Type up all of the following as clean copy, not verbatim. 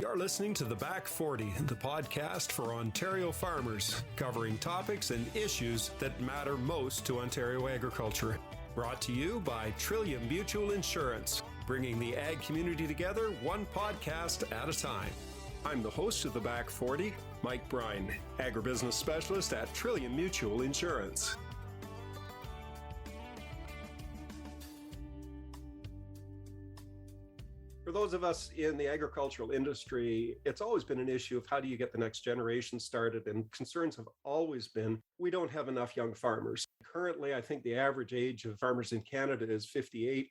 You're listening to The Back 40, the podcast for Ontario farmers, covering topics and issues that matter most to Ontario agriculture. Brought to you by Trillium Mutual Insurance, bringing the ag community together one podcast at a time. I'm the host of The Back 40, Mike Bryan, agribusiness specialist at Trillium Mutual Insurance. For those of us in the agricultural industry, it's always been an issue of how do you get the next generation started, and concerns have always been we don't have enough young farmers. Currently, I think the average age of farmers in Canada is 58,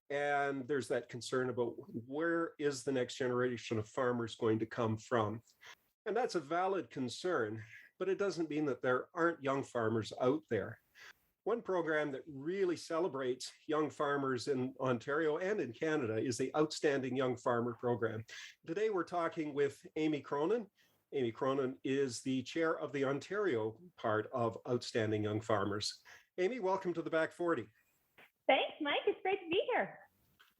and there's that concern about where is the next generation of farmers going to come from. And that's a valid concern, but it doesn't mean that there aren't young farmers out there. One program that really celebrates young farmers in Ontario and in Canada is the Outstanding Young Farmer Program. Today, we're talking with Amy Cronin. Amy Cronin is the chair of the Ontario part of Outstanding Young Farmers. Amy, welcome to the Back 40. Thanks, Mike. It's great to be here.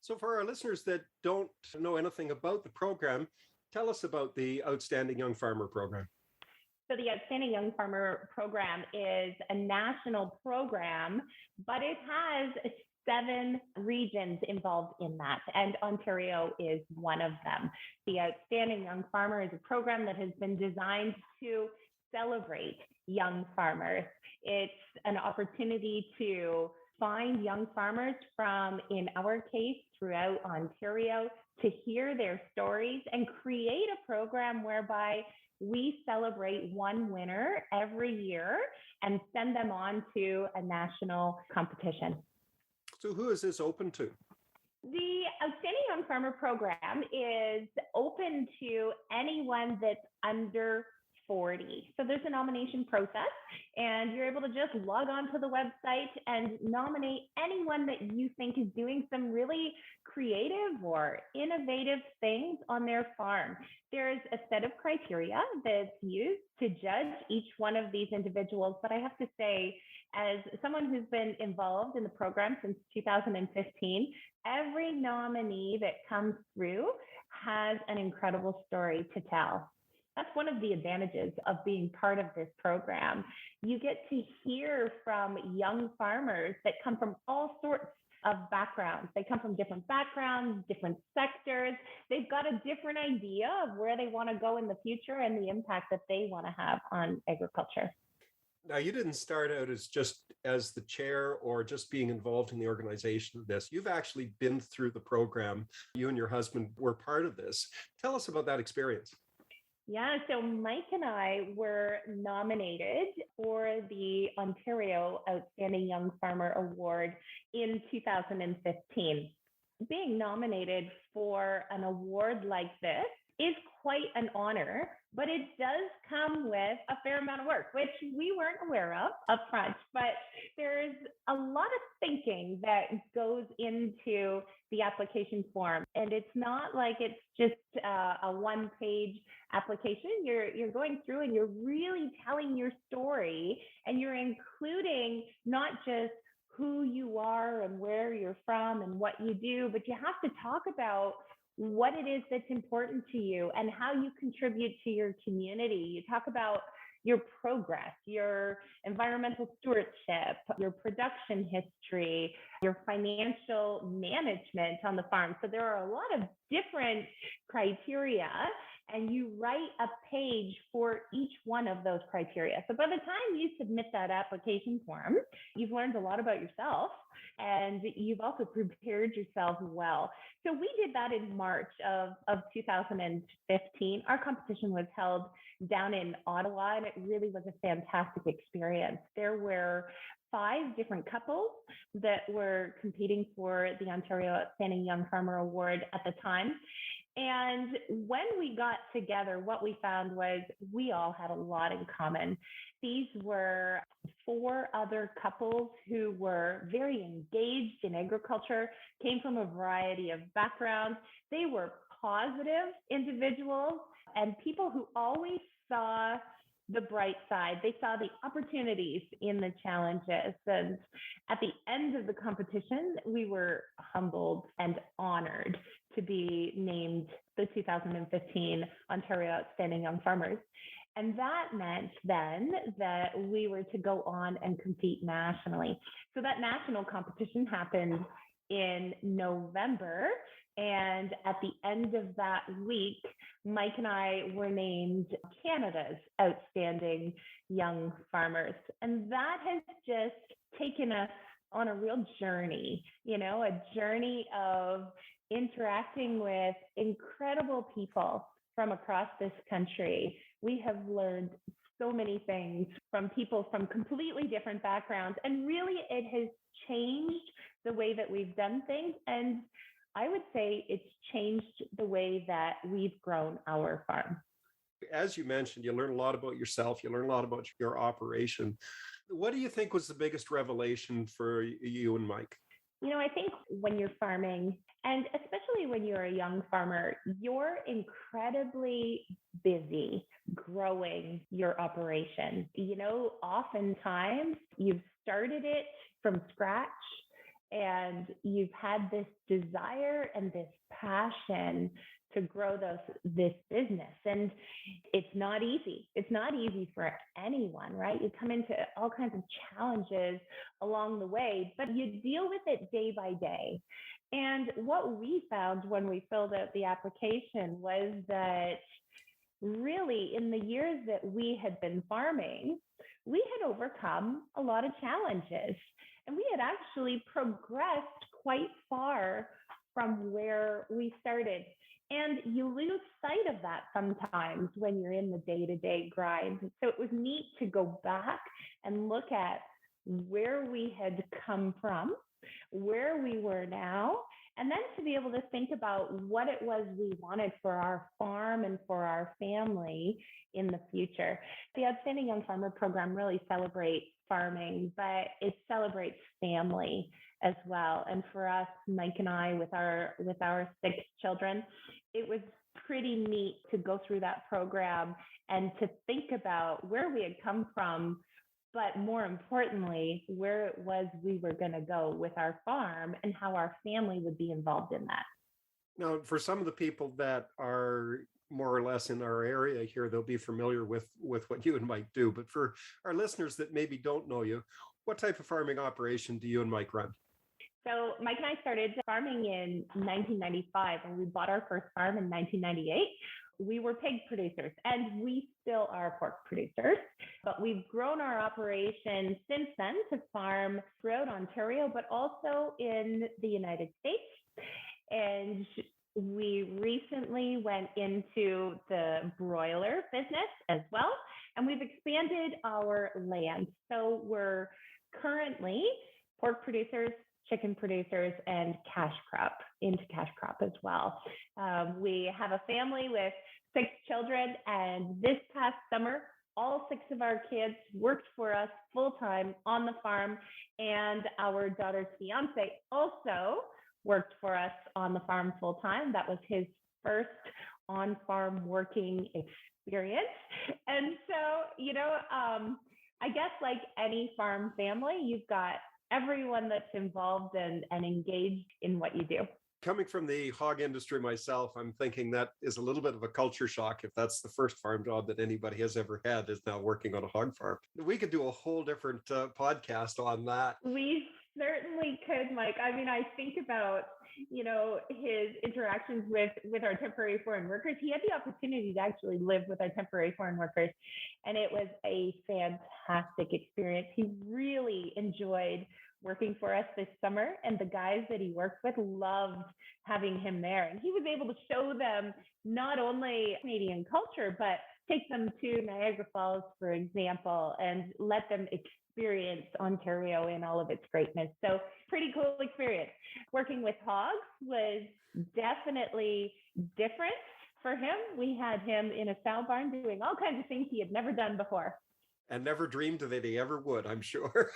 So for our listeners that don't know anything about the program, tell us about the Outstanding Young Farmer Program. So the Outstanding Young Farmer Program is a national program, but it has 7 regions involved in that, and Ontario is one of them. The Outstanding Young Farmer is a program that has been designed to celebrate young farmers. It's an opportunity to find young farmers from, in our case, throughout Ontario, to hear their stories and create a program whereby we celebrate one winner every year and send them on to a national competition. So who is this open to? The Outstanding Young Farmer Program is open to anyone that's under 40. So there's a nomination process, and you're able to just log on to the website and nominate anyone that you think is doing some really creative or innovative things on their farm. There's a set of criteria that's used to judge each one of these individuals. But I have to say, as someone who's been involved in the program since 2015, every nominee that comes through has an incredible story to tell. That's one of the advantages of being part of this program. You get to hear from young farmers that come from all sorts of backgrounds. They come from different backgrounds, different sectors. They've got a different idea of where they want to go in the future and the impact that they want to have on agriculture. Now, you didn't start out as the chair or just being involved in the organization of this. You've actually been through the program. You and your husband were part of this. Tell us about that experience. Yeah, so Mike and I were nominated for the Ontario Outstanding Young Farmer Award in 2015. Being nominated for an award like this is quite an honor, but it does come with a fair amount of work, which we weren't aware of up front. But there's a lot of thinking that goes into the application form. And it's not like it's just a one-page application. You're going through and you're really telling your story, and you're including not just who you are and where you're from and what you do, but you have to talk about what it is that's important to you and how you contribute to your community. You talk about your progress, your environmental stewardship, your production history, your financial management on the farm. So there are a lot of different criteria, and you write a page for each one of those criteria. So by the time you submit that application form, you've learned a lot about yourself, and you've also prepared yourself well. So we did that in March of 2015. Our competition was held down in Ottawa, and it really was a fantastic experience. There were 5 different couples that were competing for the Ontario Outstanding Young Farmer Award at the time. And when we got together, what we found was we all had a lot in common. These were 4 other couples who were very engaged in agriculture, came from a variety of backgrounds. They were positive individuals and people who always saw the bright side. They saw the opportunities in the challenges. And at the end of the competition, we were humbled and honored to be named the 2015 Ontario Outstanding Young Farmers. And that meant then that we were to go on and compete nationally. So that national competition happened in November. And at the end of that week, Mike and I were named Canada's Outstanding Young Farmers. And that has just taken us on a real journey, a journey of interacting with incredible people from across this country. We have learned so many things from people from completely different backgrounds. And really, it has changed the way that we've done things. And I would say it's changed the way that we've grown our farm. As you mentioned, you learn a lot about yourself. You learn a lot about your operation. What do you think was the biggest revelation for you and Mike? I think when you're farming, and especially when you're a young farmer, you're incredibly busy growing your operation. Oftentimes you've started it from scratch and you've had this desire and this passion to grow this business. And it's not easy. It's not easy for anyone, right? You come into all kinds of challenges along the way, but you deal with it day by day. And what we found when we filled out the application was that really in the years that we had been farming, we had overcome a lot of challenges. And we had actually progressed quite far from where we started. And you lose sight of that sometimes when you're in the day-to-day grind. So it was neat to go back and look at where we had come from, where we were now, and then to be able to think about what it was we wanted for our farm and for our family in the future. The Outstanding Young Farmer program really celebrates farming, but it celebrates family as well. And for us, Mike and I, with our 6 children, it was pretty neat to go through that program and to think about where we had come from, but more importantly, where it was we were going to go with our farm and how our family would be involved in that. Now, for some of the people that are more or less in our area here, they'll be familiar with what you and Mike do. But for our listeners that maybe don't know you, what type of farming operation do you and Mike run? So Mike and I started farming in 1995, and we bought our first farm in 1998. We were pig producers, and we still are pork producers, but we've grown our operation since then to farm throughout Ontario, but also in the United States. And we recently went into the broiler business as well, and we've expanded our land. So we're currently pork producers, chicken producers, and into cash crop as well. We have a family with 6 children, and this past summer, all 6 of our kids worked for us full-time on the farm, and our daughter's fiance also worked for us on the farm full-time. That was his first on-farm working experience. And so, I guess like any farm family, you've got everyone that's involved and engaged in what you do. Coming from the hog industry myself, I'm thinking that is a little bit of a culture shock if that's the first farm job that anybody has ever had, is now working on a hog farm. We could do a whole different podcast on that. We certainly could, Mike. I mean, I think about, his interactions with our temporary foreign workers. He had the opportunity to actually live with our temporary foreign workers, and it was a fantastic experience. He really enjoyed working for us this summer, and the guys that he worked with loved having him there. And he was able to show them not only Canadian culture, but take them to Niagara Falls, for example, and let them experience Ontario in all of its greatness. So pretty cool experience. Working with hogs was definitely different for him. We had him in a sow barn doing all kinds of things he had never done before. And never dreamed that he ever would, I'm sure.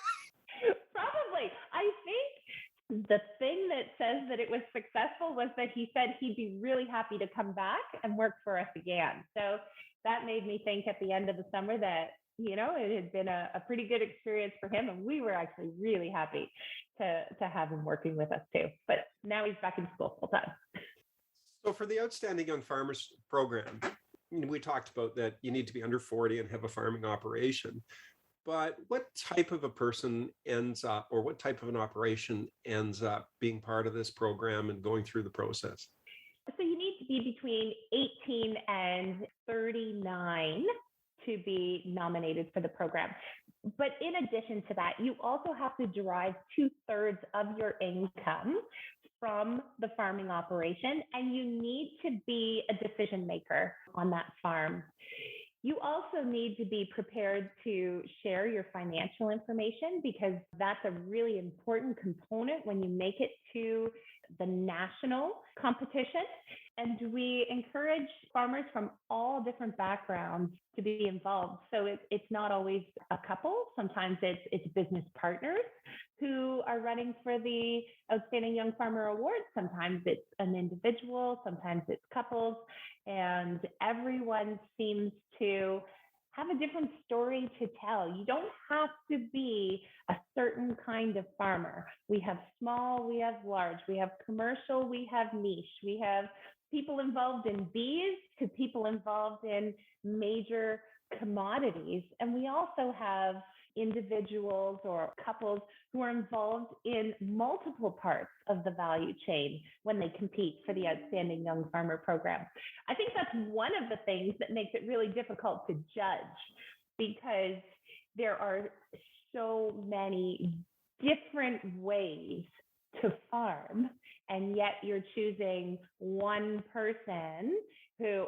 Probably. I think the thing that says that it was successful was that he said he'd be really happy to come back and work for us again. So that made me think at the end of the summer that, it had been a pretty good experience for him. And we were actually really happy to have him working with us too. But now he's back in school full time. So for the Outstanding Young Farmers program, we talked about that you need to be under 40 and have a farming operation. But what type of a person ends up, or what type of an operation ends up being part of this program and going through the process? So you need to be between 18 and 39 to be nominated for the program. But in addition to that, you also have to derive 2/3 of your income from the farming operation, and you need to be a decision maker on that farm. You also need to be prepared to share your financial information, because that's a really important component when you make it to the national competition. And we encourage farmers from all different backgrounds to be involved. So it's not always a couple. Sometimes it's business partners who are running for the Outstanding Young Farmer Award. Sometimes it's an individual, sometimes it's couples, and everyone seems to have a different story to tell. You don't have to be a certain kind of farmer. We have small, we have large, we have commercial, we have niche, we have people involved in bees to people involved in major commodities. And we also have individuals or couples who are involved in multiple parts of the value chain when they compete for the Outstanding Young Farmer program. I think that's one of the things that makes it really difficult to judge, because there are so many different ways to farm, and yet you're choosing one person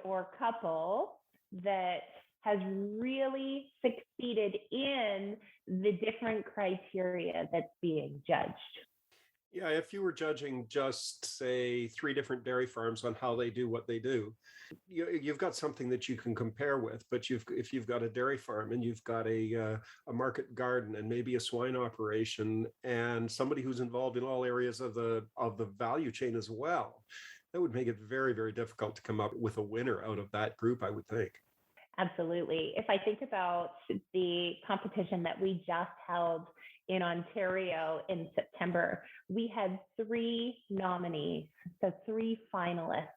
or couple that has really succeeded in the different criteria that's being judged. Yeah, if you were judging just, say, 3 different dairy farms on how they do what they do, you've got something that you can compare with. But if you've got a dairy farm and you've got a market garden and maybe a swine operation and somebody who's involved in all areas of the value chain as well, that would make it very, very difficult to come up with a winner out of that group, I would think. Absolutely. If I think about the competition that we just held in Ontario in September, we had 3 nominees, so 3 finalists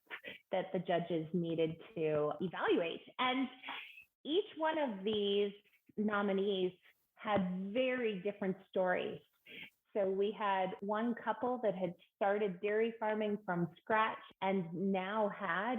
that the judges needed to evaluate. And each one of these nominees had very different stories. So we had one couple that had started dairy farming from scratch and now had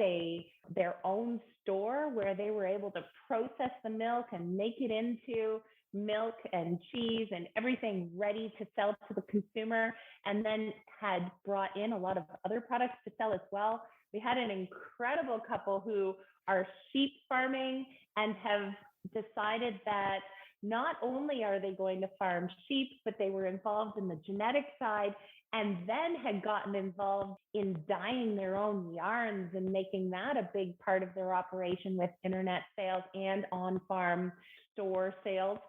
their own store where they were able to process the milk and make it into milk and cheese and everything ready to sell to the consumer, and then had brought in a lot of other products to sell as well. We had an incredible couple who are sheep farming and have decided that not only are they going to farm sheep, but they were involved in the genetic side, and then had gotten involved in dyeing their own yarns and making that a big part of their operation with internet sales and on-farm store sales.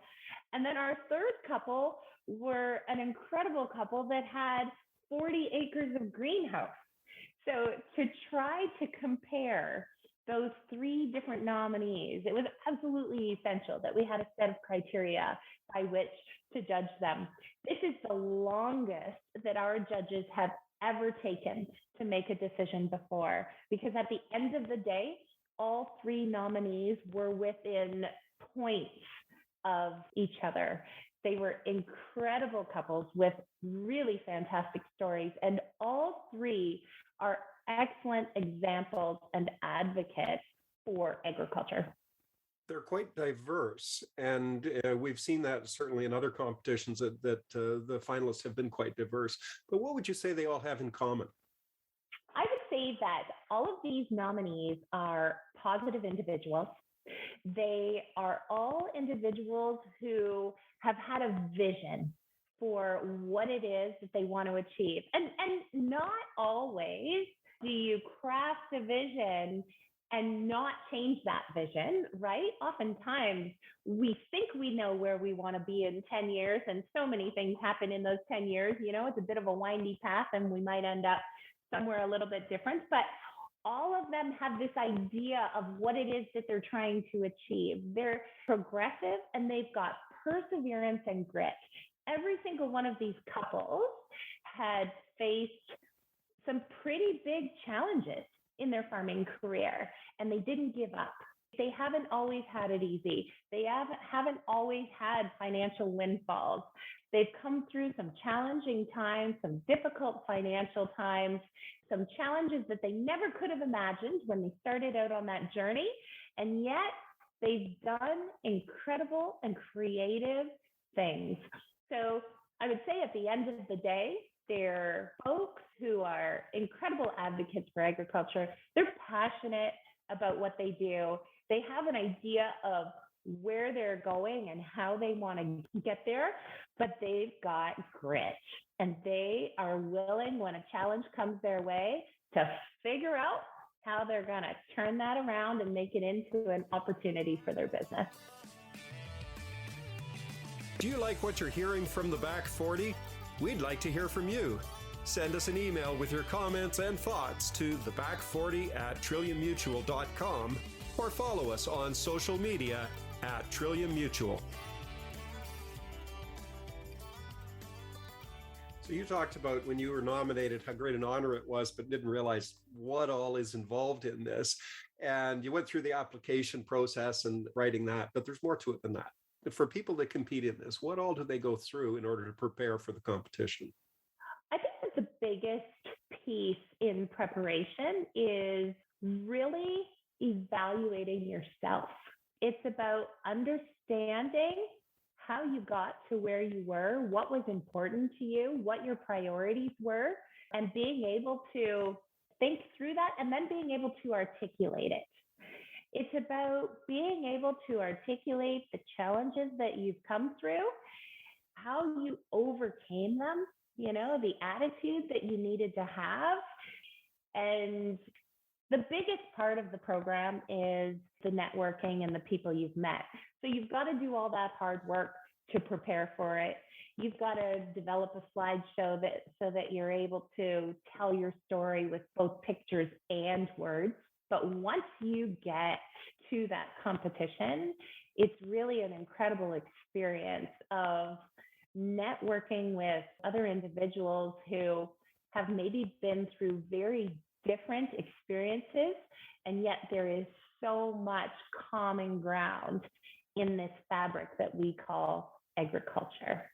And then our third couple were an incredible couple that had 40 acres of greenhouse. So to try to compare those 3 different nominees, it was absolutely essential that we had a set of criteria by which to judge them. This is the longest that our judges have ever taken to make a decision before, because at the end of the day, all 3 nominees were within points of each other. They were incredible couples with really fantastic stories, and all 3 are excellent examples and advocates for agriculture. They're quite diverse, and we've seen that certainly in other competitions that the finalists have been quite diverse. But what would you say they all have in common? I would say that all of these nominees are positive individuals. They are all individuals who have had a vision for what it is that they want to achieve. And not always do you craft a vision and not change that vision, right? Oftentimes we think we know where we want to be in 10 years, and so many things happen in those 10 years. It's a bit of a windy path and we might end up somewhere a little bit different, but all of them have this idea of what it is that they're trying to achieve. They're progressive and they've got perseverance and grit. Every single one of these couples had faced some pretty big challenges in their farming career, and they didn't give up. They haven't always had it easy. They haven't always had financial windfalls. They've come through some challenging times, some difficult financial times, some challenges that they never could have imagined when they started out on that journey. And yet they've done incredible and creative things. So I would say at the end of the day, they're folks who are incredible advocates for agriculture. They're passionate about what they do. They have an idea of where they're going and how they want to get there, but they've got grit and they are willing, when a challenge comes their way, to figure out how they're going to turn that around and make it into an opportunity for their business. Do you like what you're hearing from the Back 40? We'd like to hear from you. Send us an email with your comments and thoughts to theback40@trilliummutual.com or follow us on social media @TrilliumMutual. So you talked about when you were nominated, how great an honor it was, but didn't realize what all is involved in this. And you went through the application process and writing that, but there's more to it than that. For people that compete in this, what all do they go through in order to prepare for the competition? I think that the biggest piece in preparation is really evaluating yourself. It's about understanding how you got to where you were, what was important to you, what your priorities were, and being able to think through that and then being able to articulate it. It's about being able to articulate the challenges that you've come through, how you overcame them, the attitude that you needed to have. And the biggest part of the program is the networking and the people you've met. So you've got to do all that hard work to prepare for it. You've got to develop a slideshow so that you're able to tell your story with both pictures and words. But once you get to that competition, it's really an incredible experience of networking with other individuals who have maybe been through very different experiences, and yet there is so much common ground in this fabric that we call agriculture.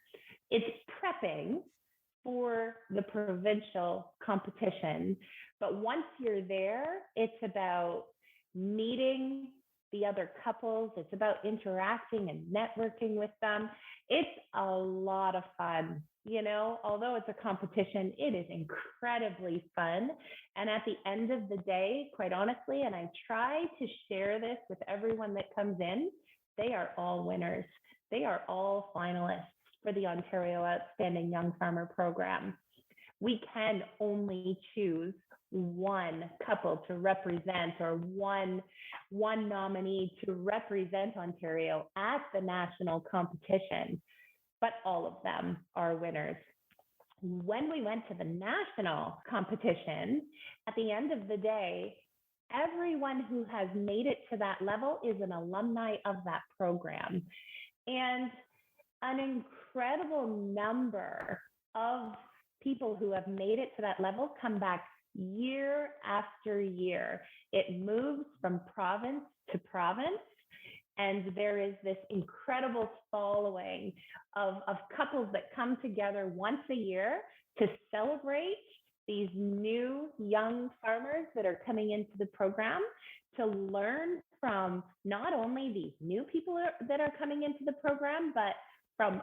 It's prepping for the provincial competition, but once you're there, it's about meeting the other couples. It's about interacting and networking with them. It's a lot of fun. Although it's a competition, it is incredibly fun. And at the end of the day, quite honestly, and I try to share this with everyone that comes in, they are all winners. They are all finalists for the Ontario Outstanding Young Farmer Program. We can only choose one couple to represent, or one nominee to represent Ontario at the national competition, but all of them are winners. When we went to the national competition, at the end of the day, everyone who has made it to that level is an alumni of that program. And an incredible number of people who have made it to that level come back year after year. It moves from province to province, and there is this incredible following of couples that come together once a year to celebrate these new young farmers that are coming into the program, to learn from not only these new people that are coming into the program, but from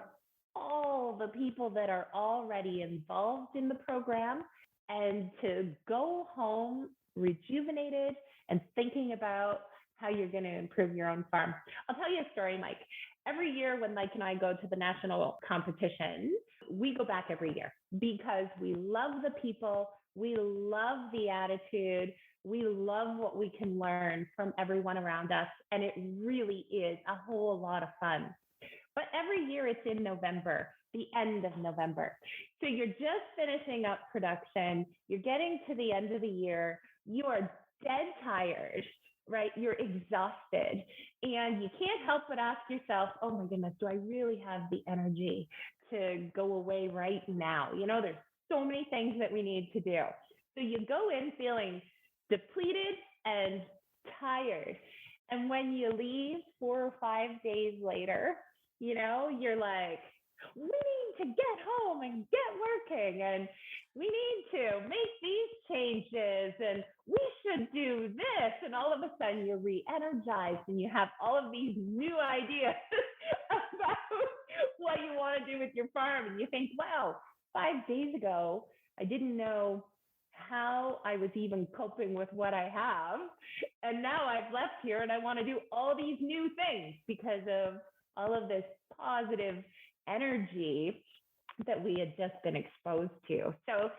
all the people that are already involved in the program, and to go home rejuvenated and thinking about how you're going to improve your own farm. I'll tell you a story, Mike. Every year when Mike and I go to the national competition, we go back every year. because we love the people, we love the attitude, we love what we can learn from everyone around us, and it really is a whole lot of fun. But every year it's in November, the end of November. So you're just finishing up production, you're getting to the end of the year, you are dead tired, right? You're exhausted, and you can't help but ask yourself, oh my goodness, do I really have the energy to go away right now? There's so many things that we need to do. So you go in feeling depleted and tired. And when you leave 4 or 5 days later, you're like, we need to get home and get working, and we need to make these changes, and we should do this. And all of a sudden you're re-energized and you have all of these new ideas about what you want to do with your farm. And you think, wow, 5 days ago, I didn't know how I was even coping with what I have. And now I've left here and I want to do all these new things because of all of this positive energy that we had just been exposed to. So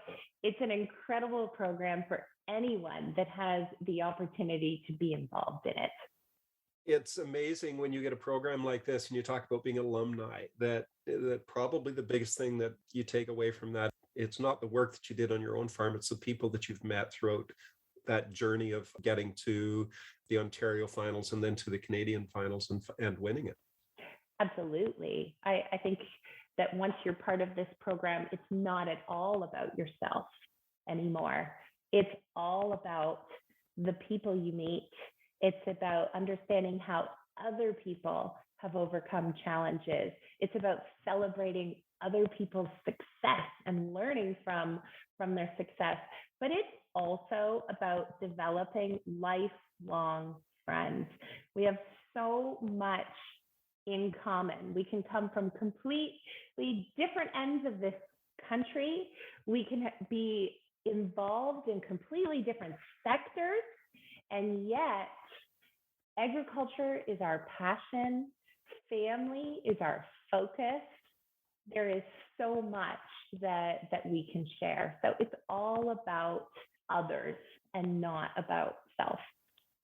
it's an incredible program for anyone that has the opportunity to be involved in it. It's amazing when you get a program like this and you talk about being alumni, that probably the biggest thing that you take away from that, it's not the work that you did on your own farm, it's the people that you've met throughout that journey of getting to the Ontario finals and then to the Canadian finals and winning it. Absolutely. I think that once you're part of this program, it's not at all about yourself anymore. It's all about the people you meet. It's about understanding how other people have overcome challenges. It's about celebrating other people's success and learning from their success. But it's also about developing lifelong friends. We have so much in common. We can come from completely different ends of this country. We can be involved in completely different sectors, and yet agriculture is our passion, family is our focus. There is so much that we can share. So it's all about others and not about self.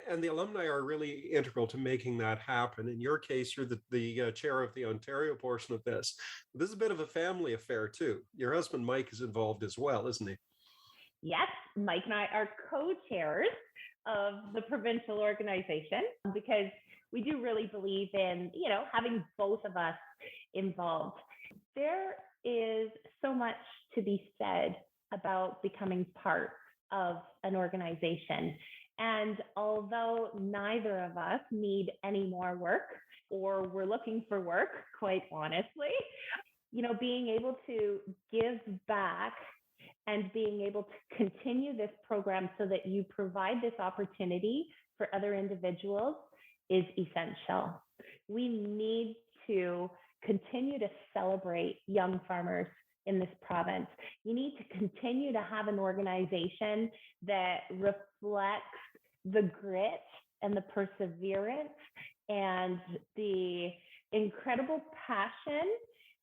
And the alumni are really integral to making that happen. In your case, you're the chair of the Ontario portion of this. This is a bit of a family affair too. Your husband, Mike, is involved as well, isn't he? Yes, Mike and I are co-chairs of the provincial organization because we do really believe in, having both of us involved. There is so much to be said about becoming part of an organization. And although neither of us need any more work, or we're looking for work, quite honestly, being able to give back and being able to continue this program so that you provide this opportunity for other individuals is essential. We need to continue to celebrate young farmers in this province. You need to continue to have an organization that reflects the grit and the perseverance and the incredible passion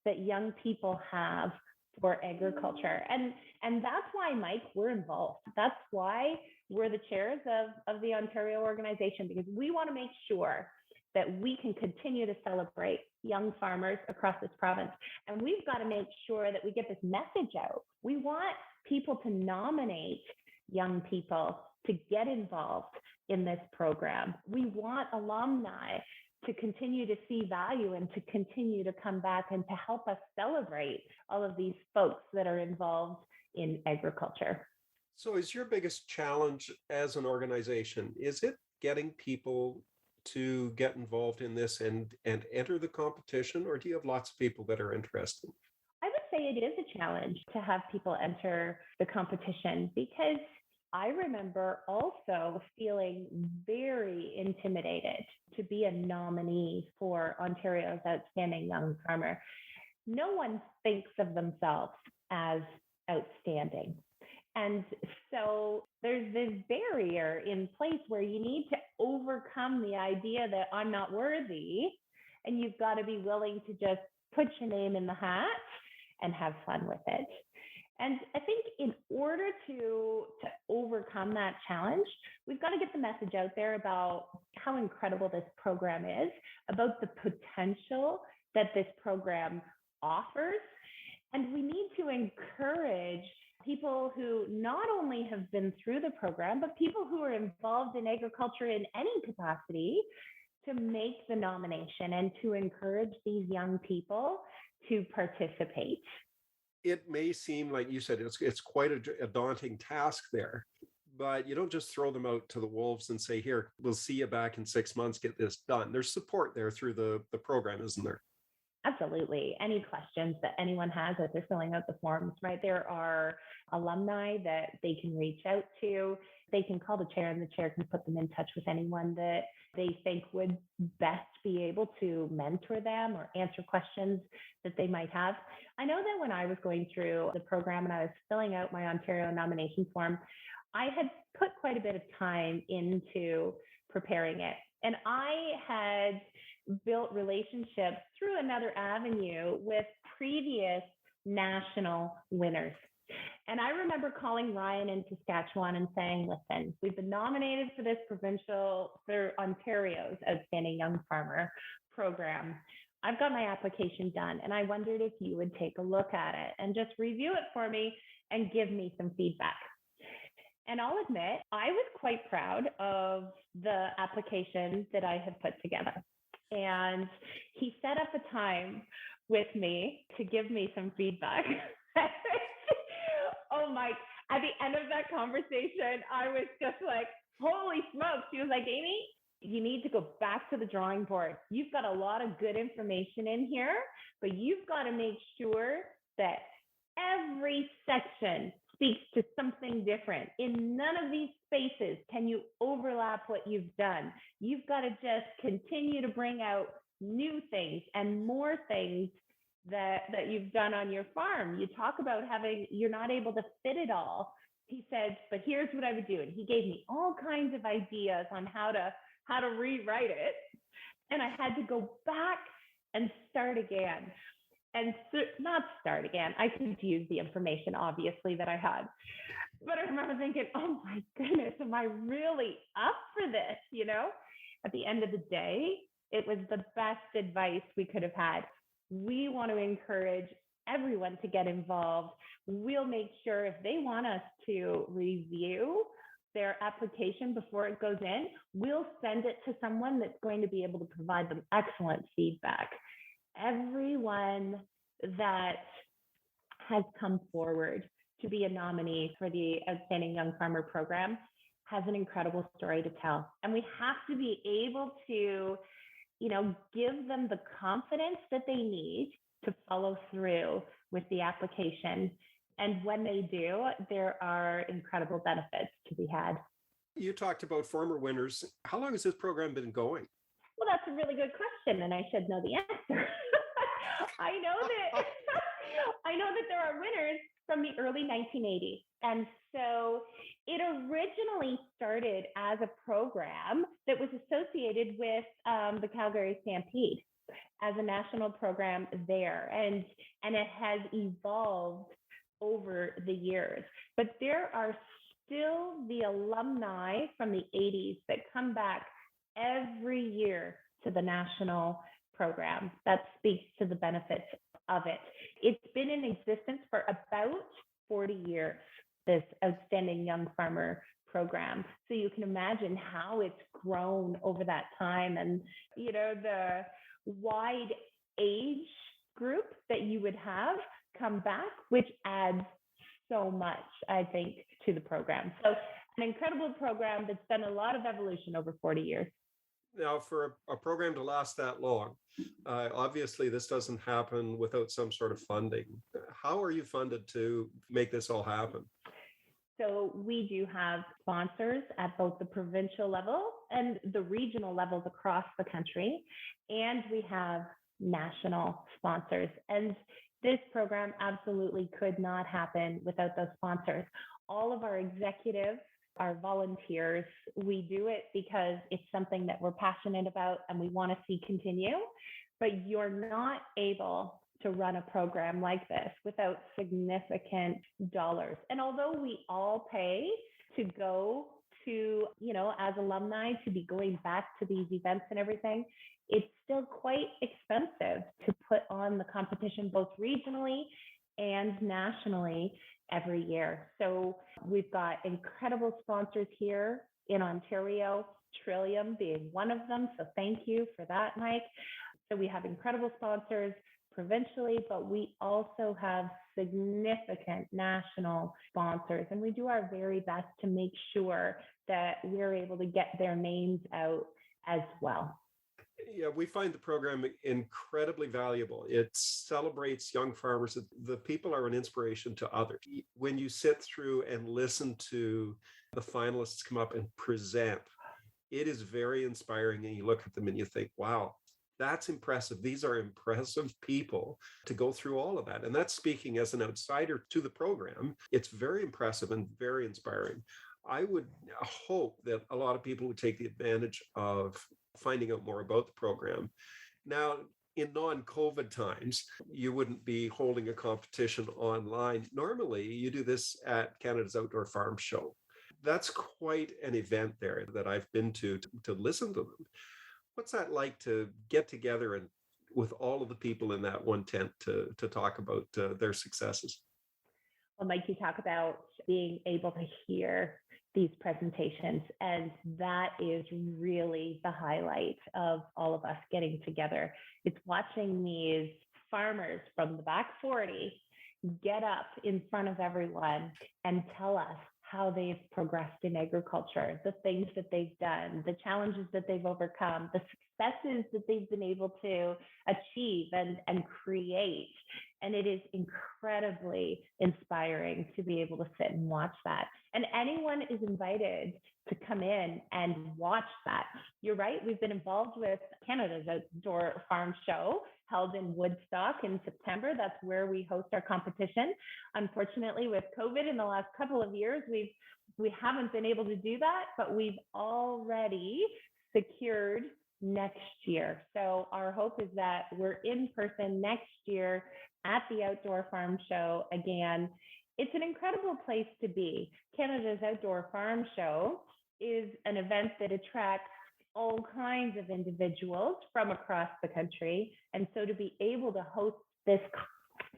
that young people have for agriculture. And that's why, Mike, we're involved. That's why we're the chairs of the Ontario organization, because we want to make sure that we can continue to celebrate young farmers across this province. And we've got to make sure that we get this message out. We want people to nominate young people to get involved in this program. We want alumni to continue to see value and to continue to come back and to help us celebrate all of these folks that are involved in agriculture. So is your biggest challenge as an organization, is it getting people to get involved in this and enter the competition, or do you have lots of people that are interested? I would say it is a challenge to have people enter the competition, because I remember also feeling very intimidated to be a nominee for Ontario's Outstanding Young Farmer. No one thinks of themselves as outstanding. And so there's this barrier in place where you need to overcome the idea that I'm not worthy, and you've got to be willing to just put your name in the hat and have fun with it. And I think in order to overcome that challenge, we've got to get the message out there about how incredible this program is, about the potential that this program offers. And we need to encourage people who not only have been through the program, but people who are involved in agriculture in any capacity to make the nomination and to encourage these young people to participate. It may seem, like you said, it's quite a daunting task there, but you don't just throw them out to the wolves and say, here, we'll see you back in 6 months, get this done. There's support there through the program, isn't there? Absolutely. Any questions that anyone has as they're filling out the forms, right? There are alumni that they can reach out to. They can call the chair and the chair can put them in touch with anyone that they think would best be able to mentor them or answer questions that they might have. I know that when I was going through the program and I was filling out my Ontario nomination form, I had put quite a bit of time into preparing it. And I had built relationships through another avenue with previous national winners. And I remember calling Ryan in Saskatchewan and saying, listen, we've been nominated for this for Ontario's Outstanding Young Farmer program. I've got my application done, and I wondered if you would take a look at it and just review it for me and give me some feedback. And I'll admit, I was quite proud of the application that I had put together. And he set up a time with me to give me some feedback. Oh my, at the end of that conversation, I was just like, holy smokes. She was like, Amy, you need to go back to the drawing board. You've got a lot of good information in here, but you've got to make sure that every section speaks to something different. In none of these spaces can you overlap what you've done. You've got to just continue to bring out new things and more things that you've done on your farm. You talk about you're not able to fit it all. He said, but here's what I would do. And he gave me all kinds of ideas on how to rewrite it. And I had to go back and start again. And not start again. I could use the information, obviously, that I had. But I remember thinking, oh my goodness, am I really up for this? You know, at the end of the day, it was the best advice we could have had. We want to encourage everyone to get involved. We'll make sure if they want us to review their application before it goes in, we'll send it to someone that's going to be able to provide them excellent feedback. Everyone that has come forward to be a nominee for the Outstanding Young Farmer program has an incredible story to tell. And we have to be able to, give them the confidence that they need to follow through with the application. And when they do, there are incredible benefits to be had. You talked about former winners. How long has this program been going? Well, that's a really good question, and I should know the answer. I know that there are winners from the early 1980s. And so it originally started as a program that was associated with the Calgary Stampede as a national program there. And it has evolved over the years. But there are still the alumni from the 80s that come back every year to the national program. That speaks to the benefits of it. It's been in existence for about 40 years, this Outstanding Young Farmer program. So you can imagine how it's grown over that time, and the wide age group that you would have come back, which adds so much, I think, to the program. So an incredible program that's done a lot of evolution over 40 years. Now, for a program to last that long, obviously this doesn't happen without some sort of funding. How are you funded to make this all happen? So we do have sponsors at both the provincial level and the regional levels across the country, and we have national sponsors. And this program absolutely could not happen without those sponsors. All of our executives are volunteers. We do it because it's something that we're passionate about and we want to see continue, but you're not able to run a program like this without significant dollars. And although we all pay to go to, as alumni, to be going back to these events and everything, it's still quite expensive to put on the competition both regionally and nationally every year. So we've got incredible sponsors here in Ontario, Trillium being one of them. So thank you for that, Mike. So we have incredible sponsors provincially, but we also have significant national sponsors, and we do our very best to make sure that we're able to get their names out as well. Yeah, we find the program incredibly valuable. It celebrates young farmers. The people are an inspiration to others. When you sit through and listen to the finalists come up and present, it is very inspiring. And you look at them and you think, wow, that's impressive. These are impressive people to go through all of that. And that's speaking as an outsider to the program. It's very impressive and very inspiring. I would hope that a lot of people would take the advantage of finding out more about the program. Now, in non-COVID times, you wouldn't be holding a competition online. Normally, you do this at Canada's Outdoor Farm Show. That's quite an event there that I've been to listen to them. What's that like to get together and with all of the people in that one tent to talk about their successes? Well, Mike, you talk about being able to hear these presentations, and that is really the highlight of all of us getting together. It's watching these farmers from the back 40 get up in front of everyone and tell us how they've progressed in agriculture, the things that they've done, the challenges that they've overcome, the successes that they've been able to achieve and create. And it is incredibly inspiring to be able to sit and watch that. And anyone is invited to come in and watch that. You're right, we've been involved with Canada's Outdoor Farm Show, held in Woodstock in September. That's where we host our competition. Unfortunately, with COVID in the last couple of years, we haven't been able to do that, but we've already secured next year. So our hope is that we're in person next year at the Outdoor Farm Show again. It's an incredible place to be. Canada's Outdoor Farm Show is an event that attracts all kinds of individuals from across the country. And so to be able to host this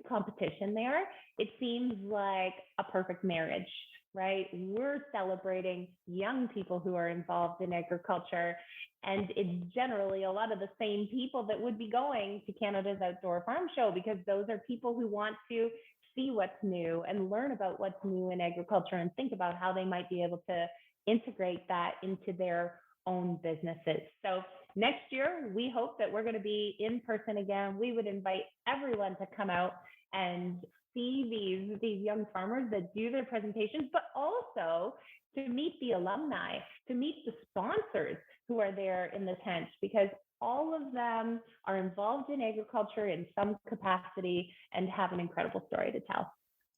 competition there, it seems like a perfect marriage, right? We're celebrating young people who are involved in agriculture. And it's generally a lot of the same people that would be going to Canada's Outdoor Farm Show, because those are people who want to see what's new and learn about what's new in agriculture and think about how they might be able to integrate that into their own businesses. So next year, we hope that we're going to be in person again. We would invite everyone to come out and see these young farmers that do their presentations, but also to meet the alumni, to meet the sponsors who are there in the tent, because all of them are involved in agriculture in some capacity and have an incredible story to tell.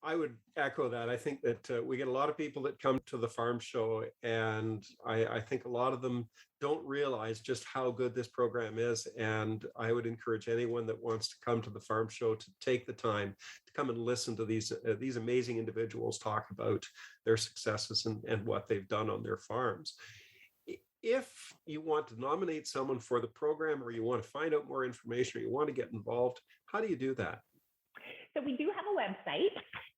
I would echo that. I think that we get a lot of people that come to the farm show, and I think a lot of them don't realize just how good this program is. And I would encourage anyone that wants to come to the farm show to take the time to come and listen to these amazing individuals talk about their successes and what they've done on their farms. If you want to nominate someone for the program, or you want to find out more information, or you want to get involved, how do you do that? So we do have a website,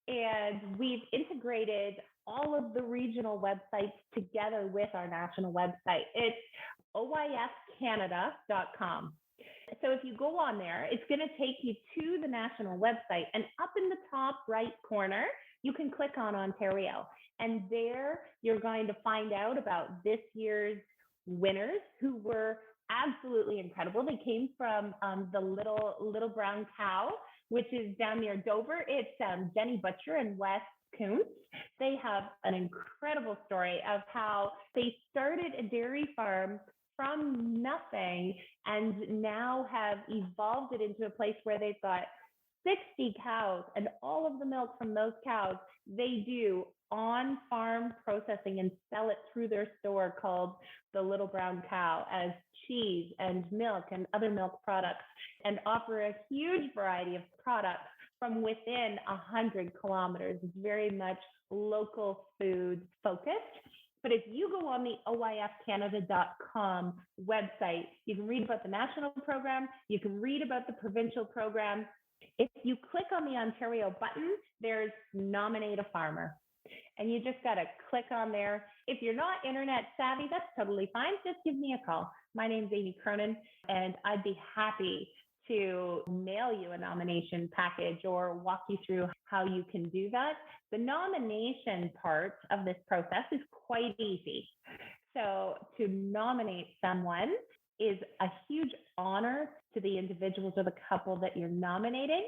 and we've integrated all of the regional websites together with our national website. It's OOYFcanada.com. So if you go on there, it's going to take you to the national website, and up in the top right corner, you can click on Ontario. And there you're going to find out about this year's winners, who were absolutely incredible. They came from the Little Brown Cow, which is down near Dover. It's Jenny Butcher and Wes Kuntz. They have an incredible story of how they started a dairy farm from nothing and now have evolved it into a place where they've got 60 cows, and all of the milk from those cows, they do on-farm processing and sell it through their store called the Little Brown Cow as cheese and milk and other milk products, and offer a huge variety of products from within 100 kilometers. It's very much local food focused. But if you go on the OOYFcanada.com website, you can read about the national program, you can read about the provincial program. If you click on the Ontario button, there's Nominate a Farmer. And you just got to click on there. If you're not internet savvy, that's totally fine. Just give me a call. My name's Amy Cronin, and I'd be happy to mail you a nomination package or walk you through how you can do that. The nomination part of this process is quite easy. So to nominate someone is a huge honor to the individuals or the couple that you're nominating,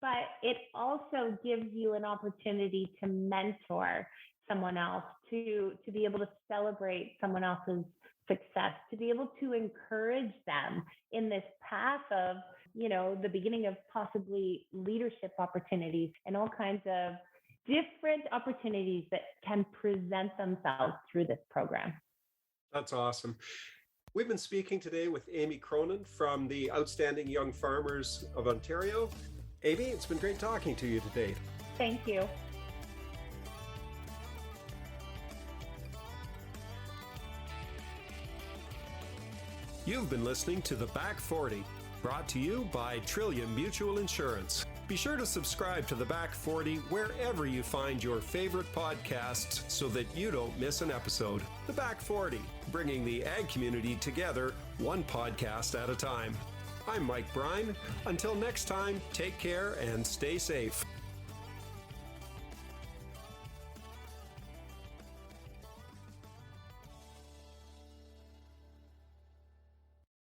but it also gives you an opportunity to mentor someone else, to be able to celebrate someone else's success, to be able to encourage them in this path of, the beginning of possibly leadership opportunities and all kinds of different opportunities that can present themselves through this program. That's awesome. We've been speaking today with Amy Cronin from the Outstanding Young Farmers of Ontario. Amy, it's been great talking to you today. Thank you. You've been listening to The Back 40, brought to you by Trillium Mutual Insurance. Be sure to subscribe to The Back 40 wherever you find your favorite podcasts so that you don't miss an episode. The Back 40, bringing the ag community together one podcast at a time. I'm Mike Brine. Until next time, take care and stay safe.